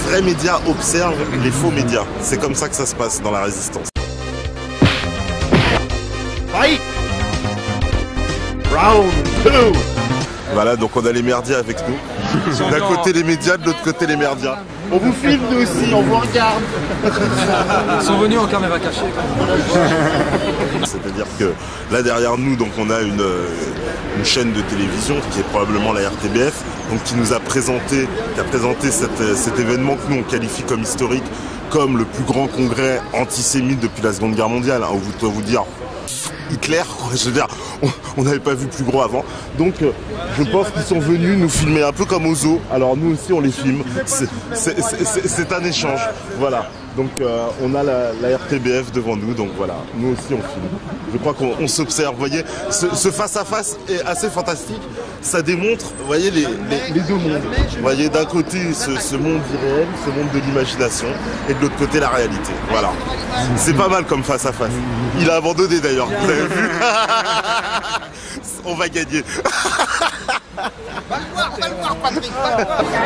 vrais médias observent les faux médias. C'est comme ça que ça se passe dans la résistance. Fight! Round 2! Voilà, donc on a les merdias avec nous. D'un côté les médias, de l'autre côté les merdias. On vous filme nous aussi, on vous regarde. Ils sont venus en caméra cachée. C'est-à-dire que là derrière nous, donc on a une chaîne de télévision qui est probablement la RTBF, donc qui nous a présenté, cet événement que nous on qualifie comme historique, comme le plus grand congrès antisémite depuis la Seconde Guerre mondiale. Hein, où vous dire Hitler, quoi, je veux dire, on n'avait pas vu plus gros avant. Donc je pense qu'ils sont venus nous filmer un peu comme aux zoos. Alors nous aussi on les filme. C'est un échange. Voilà. Donc on a la RTBF devant nous, donc voilà, nous aussi on filme. Je crois qu'on s'observe, vous voyez, ce face-à-face est assez fantastique. Ça démontre, vous voyez, les deux mondes. Vous voyez, d'un côté ce monde irréel, ce monde de l'imagination, et de l'autre côté la réalité. Voilà. C'est pas mal comme face-à-face. Il a abandonné d'ailleurs, vous avez vu. On va gagner. Va le voir, Patrick.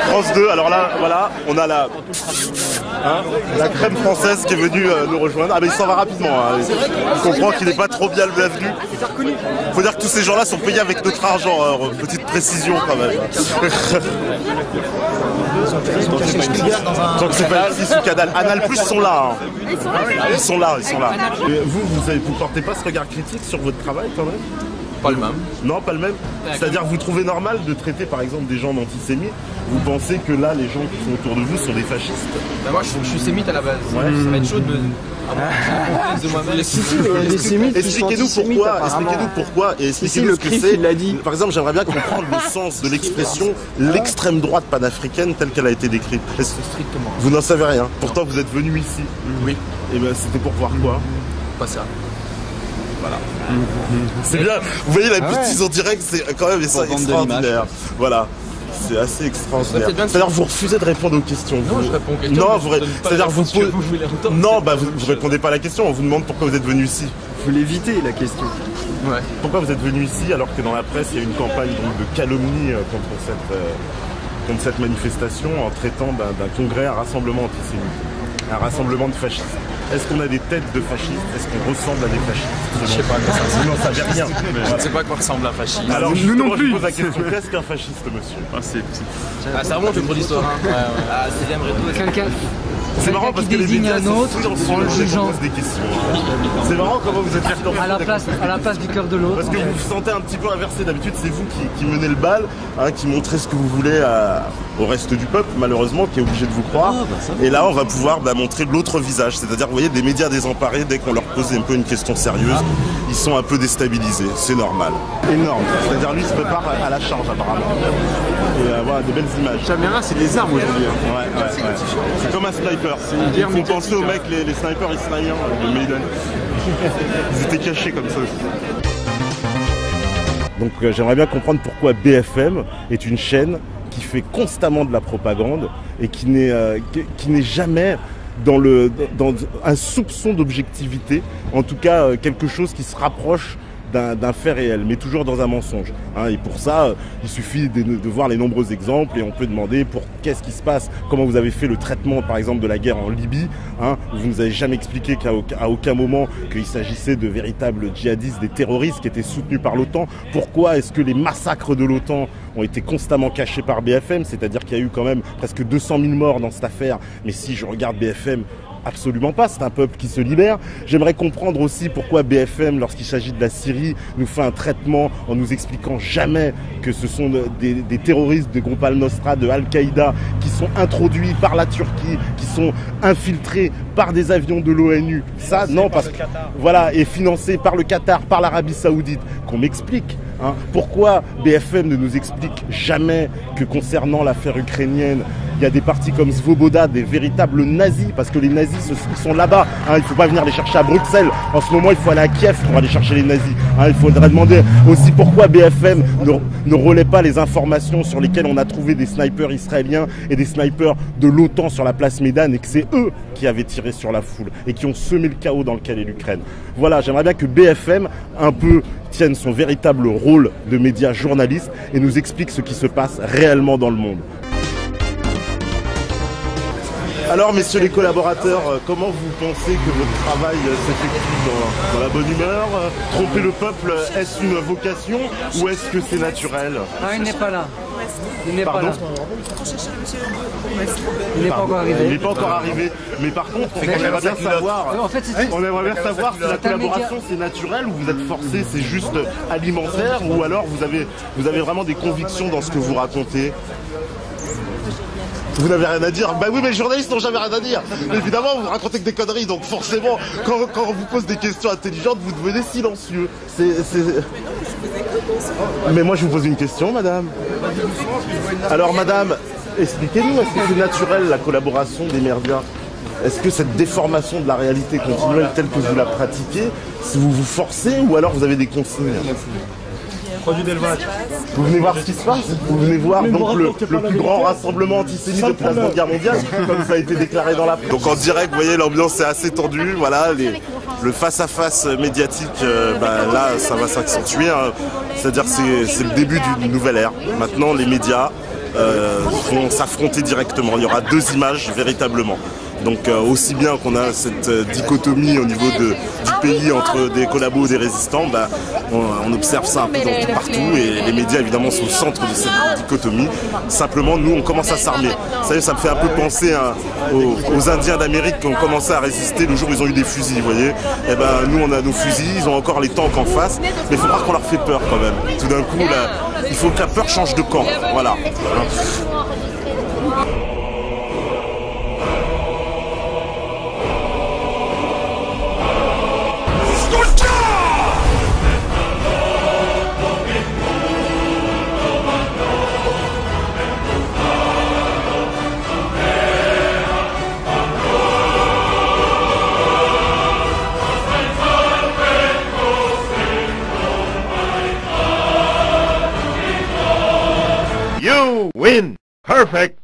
France 2, alors là, voilà, on a la crème française qui est venue nous rejoindre. Ah mais il s'en va rapidement, hein. Je comprends qu'il n'est pas trop bien le bienvenu. Il faut dire que tous ces gens-là sont payés avec notre argent, petite précision quand même. Donc c'est pas ici sous Canal. Anal Plus sont là. Hein. Ils sont là. Et vous portez pas ce regard critique sur votre travail quand même? Pas le même. Non, pas le même. C'est-à-dire, vous trouvez normal de traiter par exemple des gens d'antisémites? Vous pensez que là, les gens qui sont autour de vous sont des fascistes? Ben moi, je suis sémite à la base. Ouais. Ça va être chaud de moi-même. Expliquez-nous pourquoi et expliquez-nous ce que c'est. Par exemple, j'aimerais bien comprendre le sens de l'expression l'extrême droite panafricaine telle qu'elle a été décrite. Strictement. Vous n'en savez rien. Pourtant, vous êtes venu ici. Oui. Et ben, c'était pour voir quoi? Pas ça. Voilà. C'est bien. Vous voyez la bêtise en direct, c'est quand même extraordinaire. Voilà. C'est assez extraordinaire. C'est-à-dire vous refusez de répondre aux questions. Non, je réponds aux questions. Non, c'est-à-dire vous voulez entendre. Non, bah vous répondez pas à la question. On vous demande pourquoi vous êtes venu ici. Vous l'évitez la question. Ouais. Pourquoi vous êtes venu ici alors que dans la presse il y a une campagne donc, de calomnie contre cette manifestation en traitant d'un congrès, un rassemblement antisémite, un rassemblement de fascistes. Est-ce qu'on a des têtes de fascistes? Est-ce qu'on ressemble à des fascistes? Je sais pas à quoi ça ressemble. Non, ça veut rien. Je ne sais pas à quoi ressemble un fasciste. Alors, nous non plus. Je pose la question, qu'est-ce qu'un fasciste, monsieur? Ça remonte le cours d'histoire. Ah, c'est Quelqu'un c'est marrant parce que les désigne un autre en le jugeant. Des questions. C'est marrant comment vous êtes à la place du cœur de l'autre. Parce que vous vous sentez un petit peu inversé. D'habitude, c'est vous qui menez le bal, hein, qui montrez ce que vous voulez au reste du peuple, malheureusement, qui est obligé de vous croire. Et là, on va pouvoir montrer l'autre visage. C'est-à-dire, vous voyez, des médias désemparés, dès qu'on leur pose un peu une question sérieuse, ils sont un peu déstabilisés. C'est normal. Énorme. C'est-à-dire, lui, il se prépare à la charge, apparemment. Et voilà, de belles images. Caméra, c'est des armes aujourd'hui. Ouais. C'est comme un sniper. Il faut penser aux mecs, les snipers israéliens de Maiden. Ils étaient cachés comme ça aussi. Donc j'aimerais bien comprendre pourquoi BFM est une chaîne qui fait constamment de la propagande et qui n'est jamais dans un soupçon d'objectivité, en tout cas quelque chose qui se rapproche d'un fait réel, mais toujours dans un mensonge. Hein, et pour ça, il suffit de voir les nombreux exemples et on peut demander qu'est-ce qui se passe, comment vous avez fait le traitement par exemple de la guerre en Libye. Hein, vous ne nous avez jamais expliqué qu'à aucun moment qu'il s'agissait de véritables djihadistes, des terroristes qui étaient soutenus par l'OTAN. Pourquoi est-ce que les massacres de l'OTAN ont été constamment cachés par BFM? C'est-à-dire qu'il y a eu quand même presque 200 000 morts dans cette affaire. Mais si je regarde BFM, absolument pas, c'est un peuple qui se libère. J'aimerais comprendre aussi pourquoi BFM, lorsqu'il s'agit de la Syrie, nous fait un traitement en nous expliquant jamais que ce sont des terroristes de groupe Al-Nosra, de Al-Qaïda, qui sont introduits par la Turquie, qui sont infiltrés par des avions de l'ONU. Ça, non, parce que voilà, et financés par le Qatar, par l'Arabie Saoudite. Qu'on m'explique. Hein, pourquoi BFM ne nous explique jamais que concernant l'affaire ukrainienne, il y a des partis comme Svoboda, des véritables nazis, parce que les nazis, ils sont là-bas. Hein, il ne faut pas venir les chercher à Bruxelles. En ce moment, il faut aller à Kiev pour aller chercher les nazis. Hein, il faudrait demander aussi pourquoi BFM ne relaie pas les informations sur lesquelles on a trouvé des snipers israéliens et des snipers de l'OTAN sur la place Médane et que c'est eux qui avaient tiré sur la foule et qui ont semé le chaos dans lequel est l'Ukraine. Voilà, j'aimerais bien que BFM un peu tienne son véritable rôle de média journaliste et nous explique ce qui se passe réellement dans le monde. Alors, messieurs les collaborateurs, comment vous pensez que votre travail s'effectue dans la bonne humeur? Tromper le peuple, est-ce une vocation ou est-ce que c'est naturel? Ah, il n'est pas là. Il n'est pas Pardon? là. Il n'est pas encore Il arrivé. n'est pas encore arrivé. Mais par contre, on aimerait bien savoir... En fait, c'est On aimerait bien savoir si la collaboration c'est naturel ou vous êtes forcé, c'est juste alimentaire ou alors vous avez vraiment des convictions dans ce que vous racontez. Vous n'avez rien à dire? Bah oui, mais les journalistes n'ont jamais rien à dire. Évidemment, vous racontez que des conneries, donc forcément, quand on vous pose des questions intelligentes, vous devenez silencieux. Mais moi, je vous pose une question, madame. Alors, madame, expliquez-nous, est-ce que c'est naturel la collaboration des médias? Est-ce que cette déformation de la réalité continuelle telle que vous la pratiquez, si vous vous forcez ou alors vous avez des consignes? Produit d'élevage. Vous venez voir ce qui se passe? Vous venez voir donc le plus grand rassemblement antisémite depuis la Seconde Guerre mondiale, comme ça a été déclaré dans la presse. Donc en direct, vous voyez, l'ambiance est assez tendue. Voilà, le face-à-face médiatique, là, ça va s'accentuer. Hein. C'est-à-dire c'est le début d'une nouvelle ère. Maintenant, les médias vont s'affronter directement. Il y aura deux images véritablement. Donc aussi bien qu'on a cette dichotomie au niveau du pays entre des collabos et des résistants, on observe ça un peu partout et les médias évidemment sont au centre de cette dichotomie. Simplement nous on commence à s'armer. Vous savez, ça me fait un peu penser aux Indiens d'Amérique qui ont commencé à résister le jour où ils ont eu des fusils, vous voyez. Et nous on a nos fusils, ils ont encore les tanks en face, mais il faut voir qu'on leur fait peur quand même. Tout d'un coup là, il faut que la peur change de camp. Voilà. You win. Perfect.